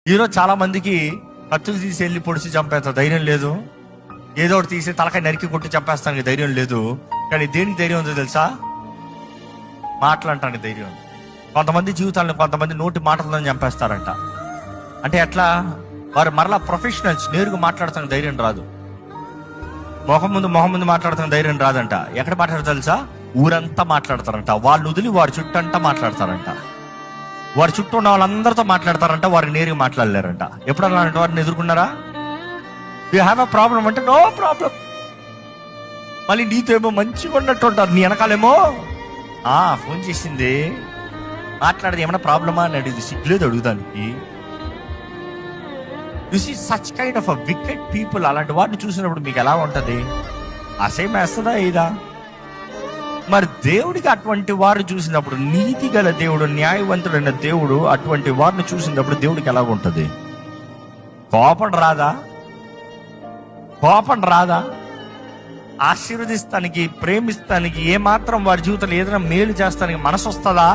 ఈరోజు చాలా మందికి కత్తులు తీసి వెళ్ళి పొడిచి చంపేస్తా ధైర్యం లేదు, ఏదో ఒకటి తీసి తలకాయ నరికి కొట్టి చంపేస్తానికి ధైర్యం లేదు. కానీ దేనికి ధైర్యం ఉందో తెలుసా? మాట్లాడటానికి ధైర్యం ఉంది. కొంతమంది జీవితాలను కొంతమంది నోటి మాటలను చంపేస్తారంట. అంటే ఎట్లా? వారు మరలా ప్రొఫెషనల్స్, నేరుగా మాట్లాడటానికి ధైర్యం రాదు. మొహం ముందు మాట్లాడతానికి ధైర్యం రాదంట. ఎక్కడ మాట్లాడతారు తెలుసా? ఊరంతా మాట్లాడతారంట. వాళ్ళు వదిలి వారి చుట్టూ అంతా మాట్లాడతారంట. వారి చుట్టూ ఉన్న వాళ్ళందరితో మాట్లాడతారంట, వారికి నేరుగా మాట్లాడలేరంట. ఎప్పుడన్నా అలాంటి వారిని ఎదుర్కొన్నారా? యూ హ్యావ్ అ ప్రాబ్లం అంటే నో ప్రాబ్లం. మళ్ళీ నీతో ఏమో మంచిగా ఉన్నట్టు ఉంటారు, నీ వెనకాలేమో ఫోన్ చేసింది మాట్లాడేది ఏమన్నా ప్రాబ్లమా అని అడిగింది. సిగ్గులేదు అడుగుదానికి. You see such kind of a wicked people. అలాంటి వాటిని చూసినప్పుడు మీకు ఎలా ఉంటది? అసహ్యం వేస్తుందా ఇదా? మరి దేవుడికి అటువంటి వారు చూసినప్పుడు, నీతి గల దేవుడు, న్యాయవంతుడైన దేవుడు అటువంటి వారిని చూసినప్పుడు దేవుడికి ఎలా ఉంటుంది? కోపం రాదా? కోపం రాదా? ఆశీర్వదిస్తానికి, ప్రేమిస్తానికి, ఏమాత్రం వారి జీవితంలో ఏదైనా మేలు చేస్తానికి మనసు వస్తుందా?